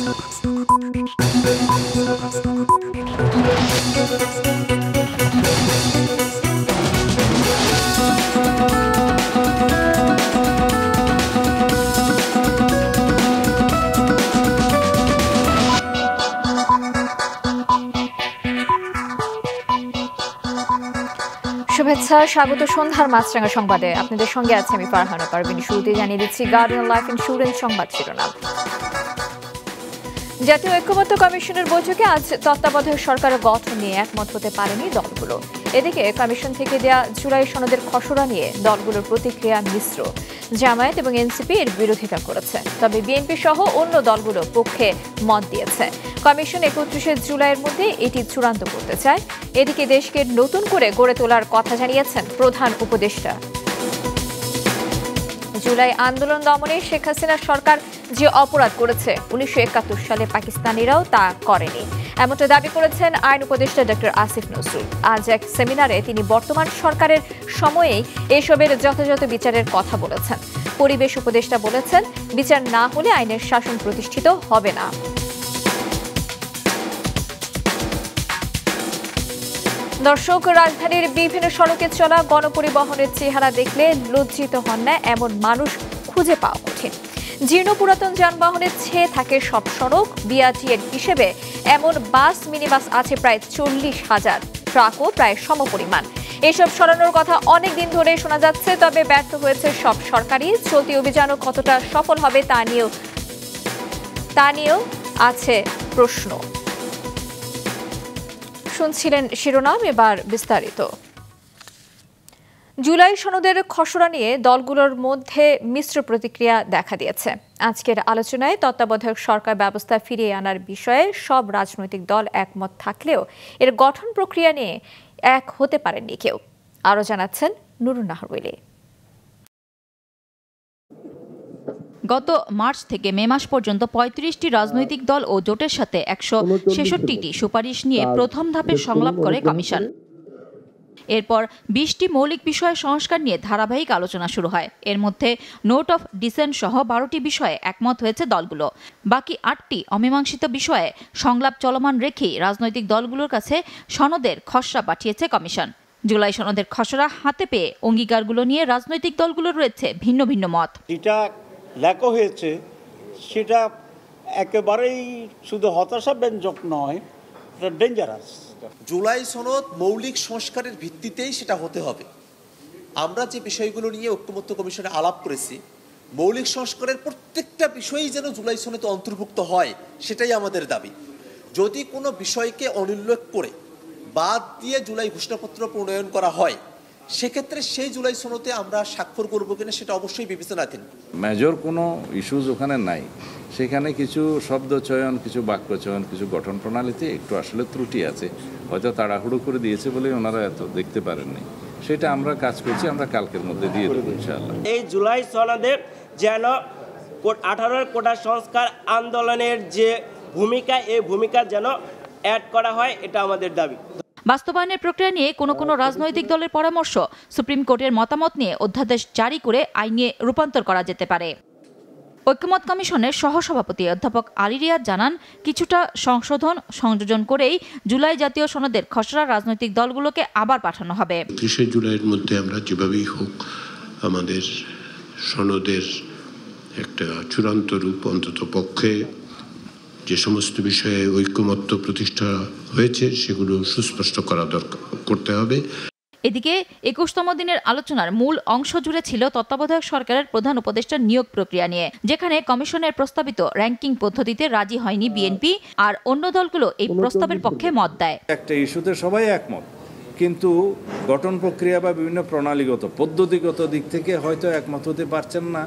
শুভেচ্ছা, স্বাগত সন্ধ্যার মাছরাঙা সংবাদে। আপনাদের সঙ্গে আছে আমি ফারহানা পারভিন। শুরুতে জানিয়ে দিচ্ছি গার্ডিয়ান লাইফ ইন্স্যুরেন্স সংবাদ শিরোনাম। জাতীয় ঐক্যমত্য কমিশনের বৈঠকে আজ তত্ত্বাবধায়ক সরকারের গঠন নিয়ে একমত হতে পারেনি দলগুলো। এদিকে কমিশন থেকে দেয়া জুলাই সনদের খসড়া নিয়ে দলগুলোর প্রতিক্রিয়া মিশ্র। জামায়াত এবং এনসিপি এর বিরোধিতা করেছে, তবে বিএনপি সহ অন্য দলগুলো পক্ষে মত দিয়েছে। কমিশন 31 জুলাইয়ের মধ্যে এটি চূড়ান্ত করতে চায়। এদিকে দেশকে নতুন করে গড়ে তোলার কথা জানিয়েছেন প্রধান উপদেষ্টা। জুলাই আন্দোলন দমনে শেখ হাসিনা সরকার যে অপরাধ করেছে 1971 সালে পাকিস্তানিরাও তা করেনি, এমনটা দাবি করেছেন আইন উপদেষ্টা ডক্টর আসিফ নজরুল। আজ এক সেমিনারে তিনি বর্তমান সরকারের সময়েই এসবের যথাযথ বিচারের কথা বলেছেন। পরিবেশ উপদেষ্টা বলেছেন, বিচার না হলে আইনের শাসন প্রতিষ্ঠিত হবে না। দর্শক, রাজধানীর বিভিন্ন সড়কে চলা গণপরিবহনের চেহারা দেখলে লজ্জিত হন না এমন মানুষ খুঁজে পাওয়া কঠিন। জীর্ণ পুরাতন যানবাহনের ছেয়ে থাকে সব সড়ক। বিআরটিএর হিসেবে এমন বাস মিনিবাস আছে প্রায় 40,000, ট্রাকও প্রায় সমপরিমাণ। এসব সরানোর কথা অনেক দিন ধরে শোনা যাচ্ছে, তবে ব্যর্থ হয়েছে সব সরকারই। চলতি অভিযানও কতটা সফল হবে তা নিয়েও আছে প্রশ্ন। শুনছিলেন শিরোনাম, এবার বিস্তারিত। জুলাই সনদের খসড়া নিয়ে দলগুলোর মধ্যে মিশ্র প্রতিক্রিয়া দেখা দিয়েছে। আজকের আলোচনায় তত্ত্বাবধায়ক সরকার ব্যবস্থা ফিরিয়ে আনার বিষয়ে সব রাজনৈতিক দল একমত থাকলেও এর গঠন প্রক্রিয়া নিয়ে এক হতে পারেননি কেউ। আরও জানাচ্ছেন নুরুন নাহার ওয়েলি। গত মার্চ থেকে মে মাস পর্যন্ত 35টি রাজনৈতিক দল ও জোটের সাথে 166টি সুপারিশ নিয়ে প্রথম ধাপের সংলাপ করে কমিশন। এরপর 20টি মৌলিক বিষয়ে সংস্কার নিয়ে ধারাবাহিক আলোচনা শুরু হয়। এর মধ্যে নোট অফ ডিসেন্ট সহ 12টি বিষয়ে একমত হয়েছে দলগুলো। বাকি 8টি অমীমাংসিত বিষয়ে সংলাপ চলমান রেখেই রাজনৈতিক দলগুলোর কাছে সনদের খসড়া পাঠিয়েছে কমিশন। জুলাই সনদের খসড়া হাতে পেয়ে অঙ্গীকারগুলো নিয়ে রাজনৈতিক দলগুলোর রয়েছে ভিন্ন ভিন্ন মত। যেটা লেখা হয়েছে সেটা একেবারেই শুধু হতাশাব্যঞ্জক নয়, এটা ডেঞ্জারাস। জুলাই সনদ মৌলিক সংস্কারের ভিত্তিতেই সেটা হতে হবে। আমরা যে বিষয়গুলো নিয়ে ঐক্যমত্য কমিশনে আলাপ করেছি, মৌলিক সংস্কারের প্রত্যেকটা বিষয়ই যেন জুলাই সনদে অন্তর্ভুক্ত হয়, সেটাই আমাদের দাবি। যদি কোনো বিষয়কে অনুল্লেখ করে বাদ দিয়ে জুলাই ঘোষণাপত্র প্রণয়ন করা হয়, সেক্ষেত্রে সেই জুলাই সনদে আমরা স্বাক্ষর করবো কিনা সেটা অবশ্যই বিবেচনাধীন। মেজর কোনো ইস্যুজ ওখানে নাই, সেখানে কিছু শব্দ চয়ন, কিছু বাক্য চয়ন, কিছু গঠন প্রণালীতে একটু আসলে ত্রুটি আছে, হয়তো তাড়াহুড়ো করে দিয়েছে বলে ওনারা এত দেখতে পারেননি। সেটা আমরা কাজ করছি, আমরা কালকের মধ্যে দিয়ে দেবো ইনশাআল্লাহ। এই জুলাই সনদে যেন 18 কোটা সংস্কার আন্দোলনের যে ভূমিকা, এই ভূমিকা যেন অ্যাড করা হয়, এটা আমাদের দাবি। বাস্তবায়নের প্রক্রিয়া নিয়ে কোনো রাজনৈতিক দলের পরামর্শ সুপ্রিম কোর্টের মতামত নিয়ে অধ্যাদেশ জারি করে আইনে রূপান্তর করা যেতে পারে। ঐক্যমত কমিশনের সহসভাপতি অধ্যাপক আলী রিয়াদ জানান, কিছুটা সংযোজন করেই জুলাই জাতীয় সনদের খসড়া রাজনৈতিক দলগুলোকে আবার পাঠানো হবে। 30 জুলাইয়ের মধ্যে আমরা যেভাবেই হোক আমাদের সনদের একটা চূড়ান্ত রূপ অন্তত পক্ষে যে সমস্ত বিষয়ে ঐক্যমত্য প্রতিষ্ঠা হয়েছে সেগুলো সুস্পষ্ট করতে হবে। এদিকে 21তম দিনের আলোচনার মূল অংশ জুড়ে ছিল তত্ত্বাবধায়ক সরকারের প্রধান উপদেষ্টার নিয়োগ প্রক্রিয়া নিয়ে, যেখানে কমিশনের প্রস্তাবিত র্যাঙ্কিং পদ্ধতিতে রাজি হয়নি বিএনপি, আর অন্য দলগুলো এই প্রস্তাবের পক্ষে মত দেয়। একটা ইস্যুতে সবাই একমত, কিন্তু গঠন প্রক্রিয়া বা বিভিন্ন প্রণালীগত পদ্ধতিগত দিক থেকে হয়তো একমত হতে পারছেন না।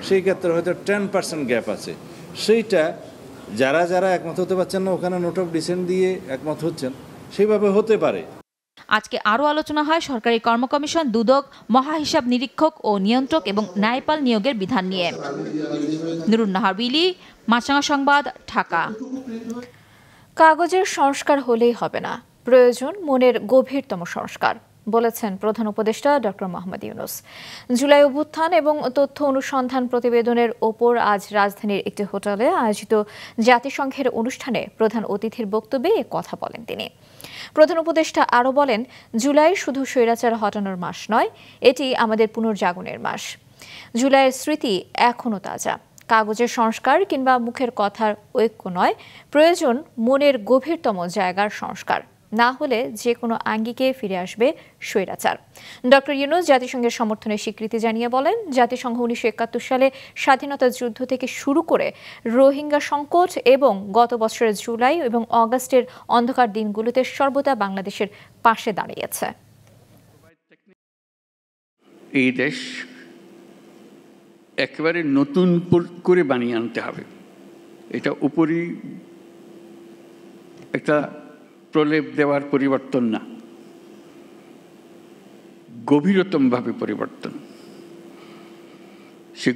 সেই ক্ষেত্রে হয়তো 10% গ্যাপ আছে। সেইটা যারা একমত হতে পারছেন না, ওখানে নোট অফ ডিসেন্ট দিয়ে একমত হচ্ছেন, সেইভাবে হতে পারে। আজকে আরও আলোচনা হয় সরকারি কর্মকমিশন, দুদক, মহাহিসাব নিরীক্ষক ও নিয়ন্ত্রক এবং ন্যায়পাল নিয়োগের বিধান নিয়ে। নুরুন নাহার বিলি, মাছরাঙা সংবাদ, ঢাকা। কাগজের সংস্কার হলেই হবে না, প্রয়োজন মনের গভীরতম সংস্কার। বলেছেন প্রধান উপদেষ্টা ডক্টর মোহাম্মদ ইউনূস। জুলাই অভ্যুত্থান এবং তথ্য অনুসন্ধান প্রতিবেদনের ওপর আজ রাজধানীর একটি হোটেলে আয়োজিত জাতিসংঘের অনুষ্ঠানে প্রধান অতিথির বক্তব্যে এ কথা বলেন তিনি। প্রধান উপদেষ্টা আরও বলেন, জুলাই শুধু স্বৈরাচার হটানোর মাস নয়, এটি আমাদের পুনর্জাগরণের মাস। জুলাইয়ের স্মৃতি এখনও তাজা। কাগজের সংস্কার কিংবা মুখের কথার ঐক্য নয়, প্রয়োজন মনের গভীরতম জায়গার সংস্কার। না হলে যে কোনো আঙ্গিকে ফিরে আসবে স্বৈরাচার। ডক্টর ইউনূস জাতিসংঘের সমর্থনে স্বীকৃতি জানিয়ে বলেন, জাতিসংঘ 1971 সালে স্বাধীনতা যুদ্ধ থেকে শুরু করে রোহিঙ্গা সংকট এবং গত বছরের জুলাই এবং অগাস্টের অন্ধকার দিনগুলোতে সর্বদা বাংলাদেশের পাশে দাঁড়িয়েছে। এই দেশ একেবারে নতুন করে বানিয়ে আনতে হবে। এটা উপরই একটা প্রলেপ দেওয়ার পরিবর্তন না, গভীরতমভাবে পরিবর্তন। সে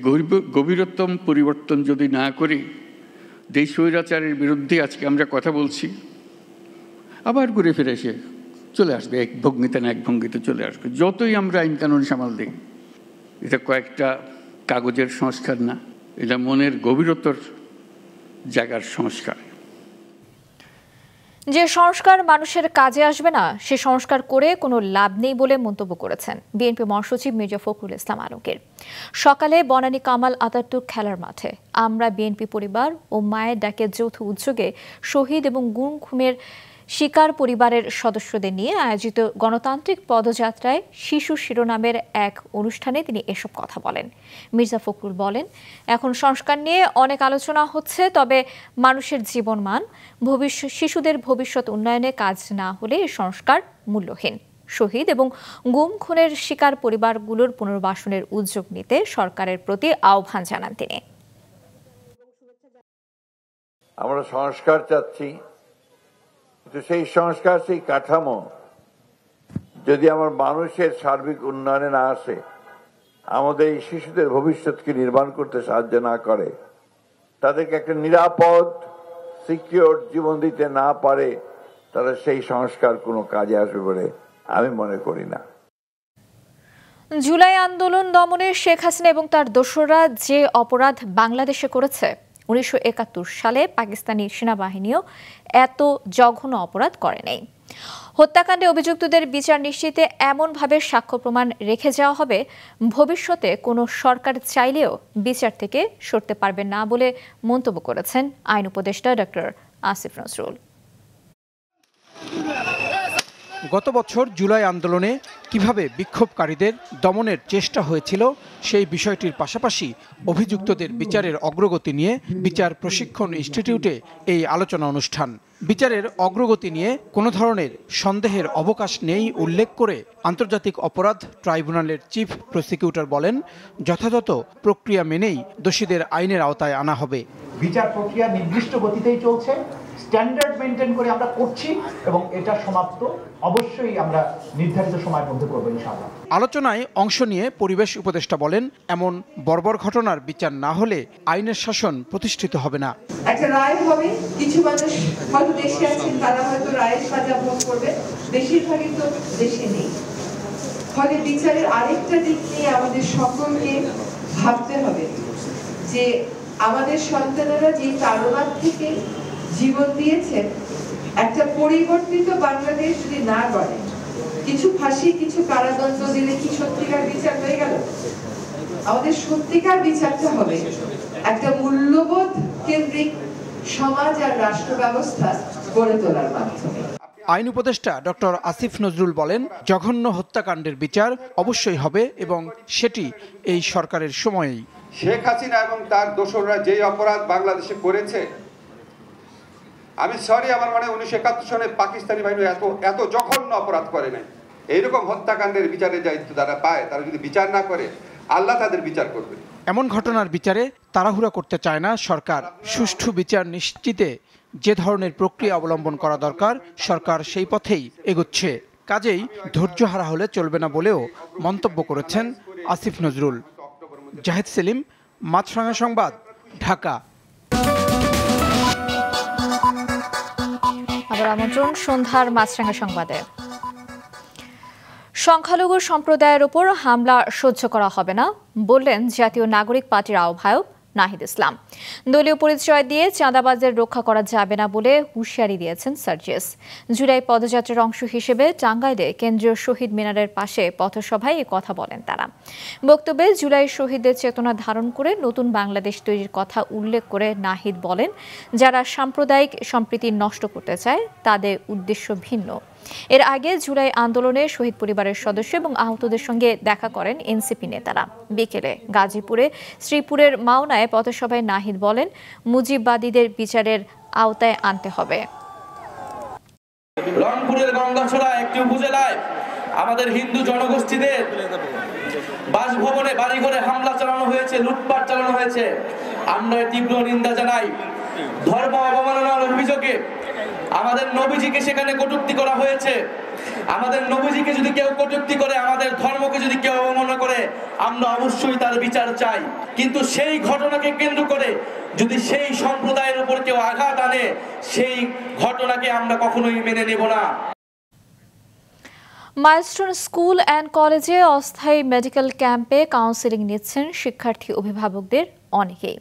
গভীরতম পরিবর্তন যদি না করি, যেই স্বৈরাচারের বিরুদ্ধে আজকে আমরা কথা বলছি, আবার ঘুরে ফিরে এসে চলে আসবে, এক ভঙ্গিতে না এক ভঙ্গিতে চলে আসবে। যতই আমরা আইন কানুন সামাল দিই, এটা কয়েকটা কাগজের সংস্কার না, এটা মনের গভীরতর জায়গার সংস্কার। যে সংস্কার মানুষের কাজে আসবে না, সে সংস্কার করে কোনো লাভ নেই বলে মন্তব্য করেছেন বিএনপি মহাসচিব মির্জা ফখরুল ইসলাম আলমগীর। সকালে বনানী কামাল আতাতুর্ক খেলার মাঠে আমরা বিএনপি পরিবার ও মায়ের ডাকে যৌথ উদ্যোগে শহীদ এবং গুম খুনের শিকার পরিবারের সদস্যদের নিয়ে আয়োজিত গণতান্ত্রিক পদযাত্রায় শিশু শিরোনামের এক অনুষ্ঠানে তিনি এসব কথা বলেন। মির্জা ফখরুল বলেন, এখন সংস্কার নিয়ে অনেক আলোচনা হচ্ছে, তবে মানুষের জীবনমান, শিশুদের ভবিষ্যৎ উন্নয়নে কাজ না হলে এই সংস্কার মূল্যহীন। শহীদ এবং গুম খুনের শিকার পরিবারগুলোর পুনর্বাসনের উদ্যোগ নিতে সরকারের প্রতি আহ্বান জানান তিনি। আমরা সংস্কার চাচ্ছি, সেই সংস্কার, সেই কাঠামো যদি আমার মানুষের সার্বিক উন্নয়নে না আসে, আমাদের এই শিশুদের ভবিষ্যৎকে নির্মাণ করতে সাহায্য না করে, তাদেরকে একটা নিরাপদ সিকিউর জীবন দিতে না পারে, তাহলে সেই সংস্কার কোনো কাজে আসবে বলে আমি মনে করি না। জুলাই আন্দোলন দমনে শেখ হাসিনা এবং তার দোসররা যে অপরাধ বাংলাদেশে করেছে, 1971 সালে পাকিস্তানি সেনাবাহিনীও এত জঘন্য অপরাধ করে নাই। হত্যাকাণ্ডে অভিযুক্তদের বিচার নিশ্চিতে এমনভাবে সাক্ষ্য প্রমাণ রেখে যাওয়া হবে, ভবিষ্যতে কোনো সরকার চাইলেও বিচার থেকে সরতে পারবে না বলে মন্তব্য করেছেন আইন উপদেষ্টা ডক্টর আসিফ নজরুল। গত বছর জুলাই আন্দোলনে কিভাবে বিক্ষোভকারীদের দমনের চেষ্টা হয়েছিল সেই বিষয়টির পাশাপাশি অভিযুক্তদের বিচারের অগ্রগতি নিয়ে বিচার প্রশিক্ষণ ইনস্টিটিউটে এই আলোচনা অনুষ্ঠান। বিচারের অগ্রগতি নিয়ে কোনো ধরনের সন্দেহের অবকাশ নেই উল্লেখ করে আন্তর্জাতিক অপরাধ ট্রাইব্যুনালের চিফ প্রসিকিউটর বলেন, যথাযথ প্রক্রিয়া মেনেই দোষীদের আইনের আওতায় আনা হবে। বিচার প্রক্রিয়া নির্দিষ্ট গতিতেই চলছে, স্ট্যান্ডার্ড মেনটেন করে আমরা করছি এবং এটা সমাপ্ত অবশ্যই আমরা নির্ধারিত সময়ের মধ্যে করব ইনশাআল্লাহ। আলোচনায় অংশ নিয়ে পরিবেশ উপদেষ্টা বলেন, এমন বর্বর ঘটনার বিচার না হলে আইনের শাসন প্রতিষ্ঠিত হবে না। একটা রায় হবে, কিছু মানুষ হয়তো দেশে আছেন, তারা হয়তো রায়ের সাজা ভোগ করবে, বেশিরভাগই তো দেশে নেই। ফলে বিচারের আরেকটা দিক নিয়ে আমাদের সকলকে ভাবতে হবে যে আমাদের সন্তানেরা যে তাড়নার থেকে জীবন দিয়েছেন, একটা পরিবর্তিত বাংলাদেশ যদি না গড়ে, কিছু ফাঁসি কিছু কারাদণ্ড দিলে কি সত্যিকার বিচার হয়ে গেল? আমাদের সত্যিকার বিচারটা হবে একটা মূল্যবোধ কেন্দ্রিক সমাজ আর রাষ্ট্র ব্যবস্থা গড়ে তোলার মাধ্যমে। আইন উপদেষ্টা ডক্টর আসিফ নজরুল বলেন, জঘন্য হত্যাকাণ্ডের বিচার অবশ্যই হবে এবং সেটি এই সরকারের সময়েই। শেখ হাসিনা এবং তার দোসররা যেই অপরাধ বাংলাদেশে করেছে, আমি আমার মনে 1971 সনে পাকিস্তানি বাহিনী এত জঘন্য অপরাধ করে নাই। এইরকম হত্যাকাণ্ডের বিচারের দায়িত্ব তারা পায়, তারা যদি বিচার না করে, আল্লাহ তাদের বিচার করবে। এমন ঘটনার বিচারে তাড়াহুড়া করতে চায় না সরকার। সুষ্ঠু বিচার নিশ্চিতে যে ধরনের প্রক্রিয়া অবলম্বন করা দরকার, সরকার সেই পথেই এগোচ্ছে। কাজেই ধৈর্য হারা হলে চলবে না বলেও মন্তব্য করেছেন আসিফ নজরুল। জাহেদ সেলিম, মাছরাঙা সংবাদ, ঢাকা। আবার আমন্ত্রণ সন্ধ্যার মাছরাঙা সংবাদে। সংখ্যালঘু সম্প্রদায়ের উপর হামলা সহ্য করা হবে না বললেন জাতীয় নাগরিক পার্টির আহ্বায়ক নাহিদ ইসলাম। দলীয় পরিচয় দিয়ে চাঁদাবাজদের রক্ষা করা যাবে না বলে হুঁশিয়ারি দিয়েছেন সার্জিস। জুলাই পদযাত্রার অংশ হিসেবে টাঙ্গাইলে কেন্দ্রীয় শহীদ মিনারের পাশে পথসভায় এ কথা বলেন তারা। বক্তব্যে জুলাই শহীদদের চেতনা ধারণ করে নতুন বাংলাদেশ তৈরির কথা উল্লেখ করে নাহিদ বলেন, যারা সাম্প্রদায়িক সম্প্রীতি নষ্ট করতে চায় তাদের উদ্দেশ্য ভিন্ন। এর আগে জুলাই আন্দোলনে শহীদ পরিবারের সদস্য এবং আহতদের সঙ্গে দেখা করেন এনসিপি নেতারা। বিকেলে গাজীপুরে শ্রীপুরের মাওনায় পথসভায় নাহিদ বলেন, মুজিববাদীদের বিচারের আওতায় আনতে হবে। রংপুরের গঙ্গাছড়া একটি উপজেলায় আমাদের হিন্দু জনগোষ্ঠীদের বাসভবনে বাড়িঘরে হামলা চালানো হয়েছে, লুটপাট চালানো হয়েছে। আমরা তীব্র নিন্দা জানাই। ধর্ম অবমাননার অভিযোগে আমাদের নবীজিকে সেখানে কটূক্তি করা হয়েছে। আমাদের নবীজিকে যদি কেউ কটূক্তি করে, আমাদের ধর্মকে যদি কেউ অবমাননা করে, আমরা অবশ্যই তার বিচার চাই। কিন্তু সেই ঘটনাকে কেন্দ্র করে যদি সেই সম্প্রদায়ের উপর কেউ আঘাত আনে, সেই ঘটনাকে আমরা কখনোই মেনে নেব না। মাইলস্টোন স্কুল অ্যান্ড কলেজে অস্থায়ী মেডিকেল ক্যাম্পে কাউন্সেলিং নিচ্ছেন শিক্ষার্থী অভিভাবকদের অনেকেই।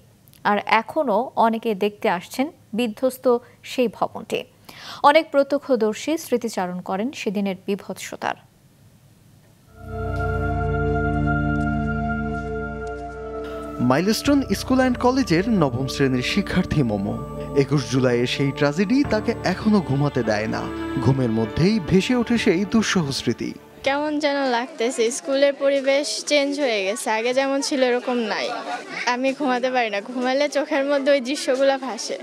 আর এখনও অনেকে দেখতে আসছেন বিধ্বস্ত সেই ভবনটি। অনেক প্রত্যক্ষদর্শী স্মৃতিচারণ করেন সেদিনের বিভৎসতার। মাইলস্টোন স্কুল অ্যান্ড কলেজের নবম শ্রেণীর শিক্ষার্থী মোমো 21 জুলাইয়ের সেই ট্র্যাজেডি তাকে এখনো ঘুমাতে দেয় না। ঘুমের মধ্যেই ভেসে ওঠে সেই দুঃসহ স্মৃতি। কেমন যেন লাগতেছে, স্কুলের পরিবেশ চেঞ্জ হয়ে গেছে, আগে যেমন ছিল এরকম নাই। আমি ঘুমাতে পারি না, ঘুমালে চোখের মধ্যে ওই দৃশ্যগুলো ভাসে।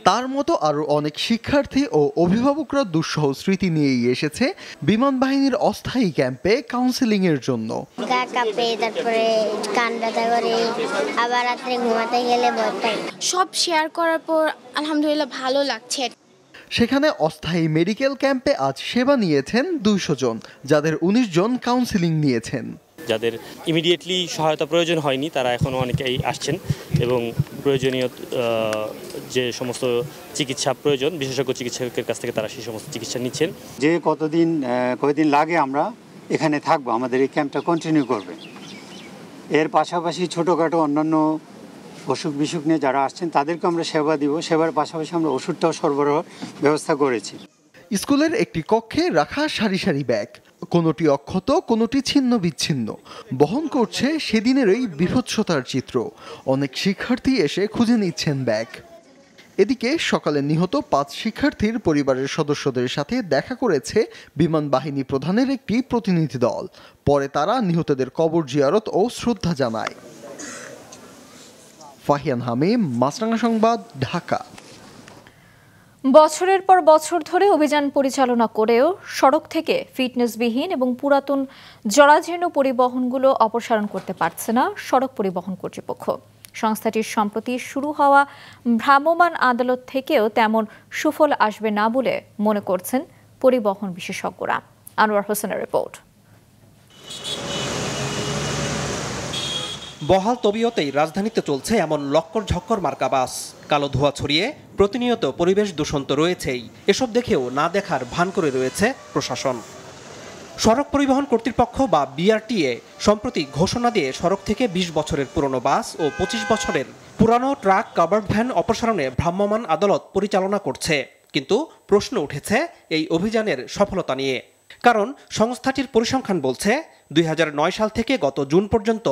তার মতো আরও অনেক শিক্ষার্থী ও অভিভাবকরা দুঃসহ স্মৃতি নিয়েই এসেছে বিমান বাহিনীর অস্থায়ী ক্যাম্পে কাউন্সেলিং এর জন্য। গা কাঁপে, তারপরে কান ব্যথা করে, আবার রাত্রে ঘুমাতে গেলে ভয় পাই। সব শেয়ার করার পর আলহামদুলিল্লাহ ভালো লাগছে। সেখানে অস্থায়ী মেডিকেল ক্যাম্পে আজ সেবা নিয়েছেন 200 জন, যাদের 19 জন কাউন্সেলিং নিয়েছেন। যাদের ইমিডিয়েটলি সহায়তা প্রয়োজন হয়নি তারা এখনও অনেকেই আসছেন এবং প্রয়োজনীয় যে সমস্ত চিকিৎসা প্রয়োজন বিশেষজ্ঞ চিকিৎসকের কাছ থেকে তারা সেই সমস্ত চিকিৎসা নিচ্ছেন। যে কতদিন লাগে আমরা এখানে থাকবো, আমাদের এই ক্যাম্পটা কন্টিনিউ করবে। এর পাশাপাশি ছোটোখাটো অন্যান্য অসুখ বিসুখ নিয়ে যারা আসছেন তাদেরকে আমরা সেবা দিব। সেবার পাশাপাশি আমরা ওষুধটাও সরবরাহ ব্যবস্থা করেছি। স্কুলের একটি কক্ষে রাখা সারি সারি ব্যাগ, কোনোটি অক্ষত, কোনোটি ছিন্ন বিচ্ছিন্ন, বহন করছে সেদিনের ওই বিভৎসতার চিত্র। অনেক শিক্ষার্থী এসে খুঁজে নিচ্ছেন ব্যাগ। এদিকে সকালে নিহত 5 শিক্ষার্থীর পরিবারের সদস্যদের সাথে দেখা করেছে বিমান বাহিনী প্রধানের একটি প্রতিনিধি দল। পরে তারা নিহতদের কবর জিয়ারত ও শ্রদ্ধা জানায়। ফাহিয়ান হামিম, মাছরাঙা সংবাদ, ঢাকা। বছরের পর বছর ধরে অভিযান পরিচালনা করেও সড়ক থেকে ফিটনেসবিহীন এবং পুরাতন জরাজীর্ণ পরিবহনগুলো অপসারণ করতে পারছে না সড়ক পরিবহন কর্তৃপক্ষ। সংস্থাটির সম্প্রতি শুরু হওয়া ভ্রাম্যমাণ আদালত থেকেও তেমন সুফল আসবে না বলে মনে করছেন পরিবহন বিশেষজ্ঞরা। আনোয়ার হোসেনের রিপোর্ট। বহাল তবিয়তেই রাজধানীতে চলছে এমন লক্কর ঝক্কর মার্কা বাস। কালো ধোঁয়া ছড়িয়ে প্রতিনিয়ত পরিবেশ দূষণ তো রয়েছেই, এসব দেখেও না দেখার ভান করে রয়েছে প্রশাসন। সড়ক পরিবহন কর্তৃপক্ষ বা বিআরটিএ সম্প্রতি ঘোষণা দিয়ে সড়ক থেকে 20 বছরের পুরনো বাস ও 25 বছরের পুরানো ট্রাক কাভার্ড ভ্যান অপসারণে ভ্রাম্যমাণ আদালত পরিচালনা করছে। কিন্তু প্রশ্ন উঠেছে এই অভিযানের সফলতা নিয়ে। কারণ সংস্থাটির পরিসংখ্যান বলছে 2009 সাল থেকে গত জুন পর্যন্ত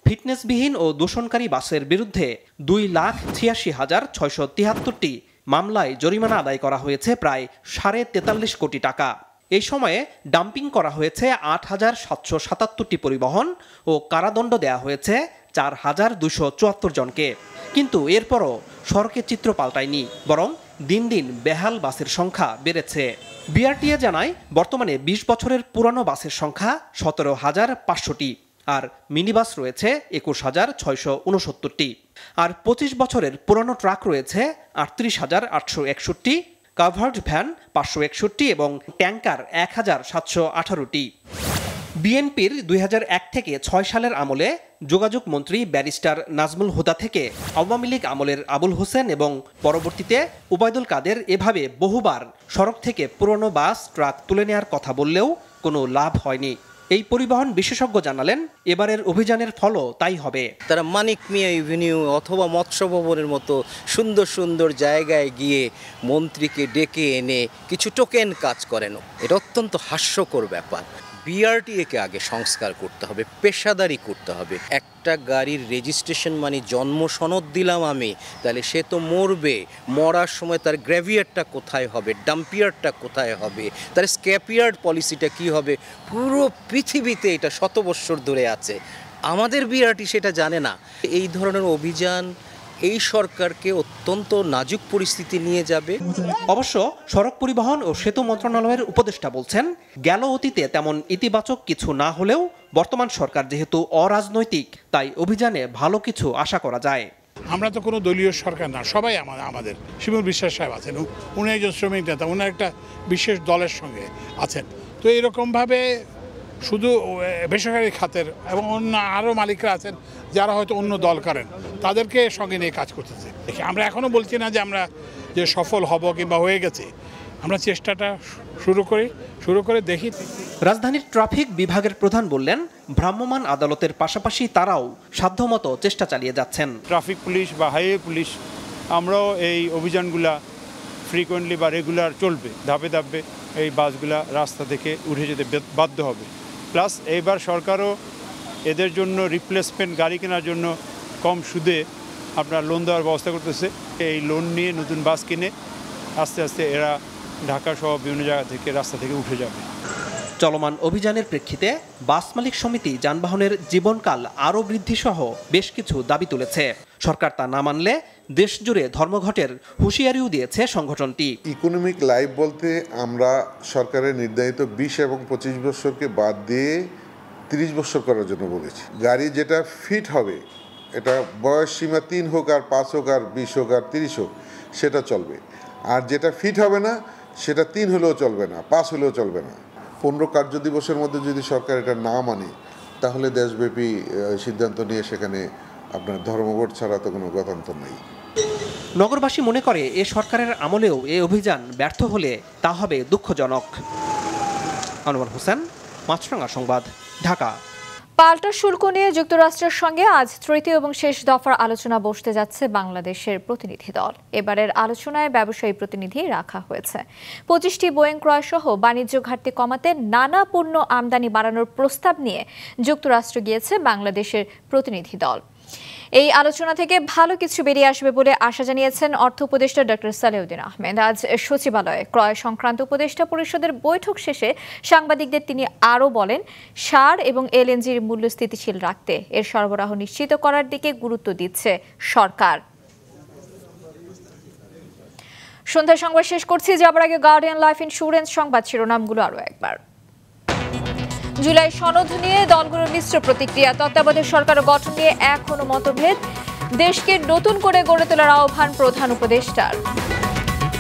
ফিটনেসবিহীন ও দূষণকারী বাসের বিরুদ্ধে 2,86,673টি মামলায় জরিমানা আদায় করা হয়েছে প্রায় 43.5 কোটি টাকা। এই সময়ে ডাম্পিং করা হয়েছে 8,777টি পরিবহন ও কারাদণ্ড দেয়া হয়েছে 4,274 জনকে। কিন্তু এরপরও সড়কের চিত্র পাল্টায়নি, বরং দিন দিন বেহাল বাসের সংখ্যা বেড়েছে। বিআরটিএ জানায় বর্তমানে 20 বছরের পুরানো বাসের সংখ্যা 17,500টি, আর মিনি বাস রয়েছে 21,669টি, আর 25 বছরের পুরানো ট্রাক রয়েছে 38,861টি, কাভার্ড ভ্যান 561টি এবং ট্যাঙ্কার 1,718টি। বিএনপির 2001 থেকে 6 সালের আমলে যোগাযোগ মন্ত্রী ব্যারিস্টার নাজমুল হুদা থেকে আওয়ামী লীগ আমলের আবুল হোসেন এবং পরবর্তীতে ওবায়দুল কাদের এভাবে বহুবার সড়ক থেকে পুরনো বাস ট্রাক তুলে নেওয়ার কথা বললেও কোনো লাভ হয়নি। এই পরিবহন বিশেষজ্ঞ জানালেন, এবারের অভিযানের ফলও তাই হবে। তারা মানিক মিয়া এভিনিউ অথবা মৎস্য ভবনের মতো সুন্দর সুন্দর জায়গায় গিয়ে মন্ত্রীকে ডেকে এনে কিছু টোকেন কাজ করেন। এটা অত্যন্ত হাস্যকর ব্যাপার। বিআরটিএকে আগে সংস্কার করতে হবে, পেশাদারি করতে হবে। একটা গাড়ির রেজিস্ট্রেশন মানে জন্ম সনদ দিলাম আমি, তাহলে সে তো মরবে, মরার সময় তার গ্র্যাভিয়ারটা কোথায় হবে, ডাম্পিয়ারটা কোথায় হবে, তার স্ক্যাপিয়ার্ড পলিসিটা কি হবে। পুরো পৃথিবীতে এটা শত বৎসর ধরে আছে, আমাদের বিআরটি সেটা জানে না। এই ধরনের অভিযান এই সরকারকে অত্যন্ত নাজুক পরিস্থিতি নিয়ে যাবে। অবশ্য সড়ক পরিবহন ও সেতু মন্ত্রণালয়ের উপদেষ্টা বলছেন, গেল অতীতে তেমন ইতিবাচক কিছু না হলেও বর্তমান সরকার যেহেতু অরাজনৈতিক, তাই অভিযানে ভালো কিছু আশা করা যায়। আমরা তো কোনো দলীয় সরকার না, সবাই আমাদের শিমুল বিশ্বাস সাহেব আছেন, উনি একজন শ্রমিক নেতা, উনি একটা বিশেষ দলের সঙ্গে আছেন। তো এরকমভাবে শুধু বেসরকারি খাতের এবং অন্য আরও মালিকরা আছেন যারা হয়তো অন্য দল করেন, তাদেরকে সঙ্গে নিয়ে কাজ করতেছে। আমরা এখনও বলছি না যে আমরা যে সফল হব কিংবা হয়ে গেছে, আমরা চেষ্টাটা শুরু করে দেখি। রাজধানীর ট্রাফিক বিভাগের প্রধান বললেন, ভ্রাম্যমাণ আদালতের পাশাপাশি তারাও সাধ্যমতো চেষ্টা চালিয়ে যাচ্ছেন। ট্রাফিক পুলিশ বা হাইওয়ে পুলিশ আমরাও এই অভিযানগুলা ফ্রিকোয়েন্টলি বা রেগুলার চলবে, ধাপে ধাপে এই বাসগুলা রাস্তা থেকে উঠে যেতে বাধ্য হবে। প্লাস এইবার সরকারও এদের জন্য রিপ্লেসমেন্ট গাড়ি কেনার জন্য কম সুদে আপনার লোন দেওয়ার ব্যবস্থা করতেছে। এই লোন নিয়ে নতুন বাস কিনে আস্তে আস্তে এরা ঢাকা সহ বিভিন্ন জায়গা থেকে রাস্তা থেকে উঠে যাবে। চলমান অভিযানের প্রেক্ষিতে বাস মালিক সমিতি যানবাহনের জীবনকাল আরও বৃদ্ধিসহ বেশ কিছু দাবি তুলেছে। সরকার তা না মানলে দেশজুড়ে ধর্মঘটের হুঁশিয়ারিও দিয়েছে সংগঠনটি। ইকোনমিক লাইফ বলতে আমরা সরকারের নির্ধারিত 20 এবং 25 বছরকে বাদ দিয়ে 30 বছর করার জন্য বলেছি। গাড়ি যেটা ফিট হবে, এটা বয়স সীমা 3 হোক আর 5 হোক আর 20 হোক আর 30 হোক, সেটা চলবে। আর যেটা ফিট হবে না, সেটা 3 হলেও চলবে না, 5 হলেও চলবে না। 15 কার্য দিবসের মধ্যে যদি সরকার এটা না মানে, তাহলে দেশব্যাপী সিদ্ধান্ত নিয়ে সেখানে আপনার ধর্মঘট ছাড়া তো কোনো গতান্তর নেই। নগরবাসী মনে করে এ সরকারের আমলেও এ অভিযান ব্যর্থ হলে তা হবে দুঃখজনক। আনোয়ার হোসেন, মাছরাঙা সংবাদ, ঢাকা। পাল্টা শুল্ক নিয়ে যুক্তরাষ্ট্রের সঙ্গে আজ তৃতীয় এবং শেষ দফার আলোচনা বসতে যাচ্ছে বাংলাদেশের প্রতিনিধি দল। এবারের আলোচনায় ব্যবসায়ী প্রতিনিধি রাখা হয়েছে। 25টি বোয়িং ক্রয় সহ বাণিজ্য ঘাটতি কমাতে নানা পণ্য আমদানি বাড়ানোর প্রস্তাব নিয়ে যুক্তরাষ্ট্র গিয়েছে বাংলাদেশের প্রতিনিধি দল। এই আলোচনা থেকে ভালো কিছু বেরিয়ে আসবে বলে আশা জানিয়েছেন অর্থ উপদেষ্টা ডক্টর সালেউদ্দিন আহমেদ। আজ সচিবালয়ে ক্রয় সংক্রান্ত উপদেষ্টা পরিষদের বৈঠক শেষে সাংবাদিকদের তিনি আরও বলেন, সার এবং এলএনজির মূল্য স্থিতিশীল রাখতে এর সরবরাহ নিশ্চিত করার দিকে গুরুত্ব দিচ্ছে সরকার। সন্ধ্যার সংবাদ শেষ করছি, যাবার আগে গার্ডিয়ান লাইফ ইন্স্যুরেন্স সংবাদ শিরোনামগুলো আরও একবার। জুলাই সনদ নিয়ে দলগুলোর মিশ্র প্রতিক্রিয়া। তত্ত্বাবধায়ক সরকার গঠন নিয়ে এখনো মতভেদ। দেশকে নতুন করে গড়ে তোলার আহ্বান প্রধান উপদেষ্টার।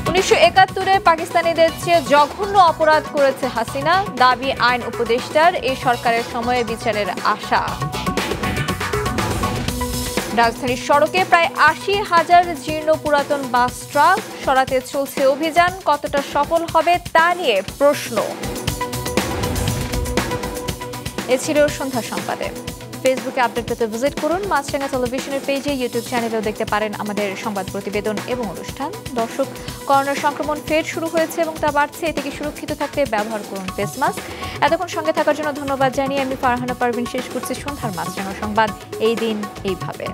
1971-এ পাকিস্তানিদের চেয়ে জঘন্য অপরাধ করেছে হাসিনা, দাবি আইন উপদেষ্টার। এই সরকারের সময়ে বিচারের আশা। রাজধানীর সড়কে প্রায় 80,000 জীর্ণ পুরাতন বাস ট্রাক সরাতে চলছে অভিযান। কতটা সফল হবে তা নিয়ে প্রশ্ন। এ ছিল সন্ধ্যা সংবাদে। ফেসবুকে আপডেট পেতে ভিজিট করুন মাছরাঙা টেলিভিশনের পেজে, ইউটিউব চ্যানেলেও দেখতে পারেন আমাদের সংবাদ প্রতিবেদন এবং অনুষ্ঠান। দর্শক, করোনা সংক্রমণ ফের শুরু হয়েছে এবং তা বাড়ছে। এ থেকে সুরক্ষিত থাকতে ব্যবহার করুন ফেস মাস্ক। এতক্ষণ সঙ্গে থাকার জন্য ধন্যবাদ জানিয়ে আমি ফারহানা পারভিন শেষ করছি সন্ধ্যার মাছরাঙা সংবাদ। এই দিন এইভাবে।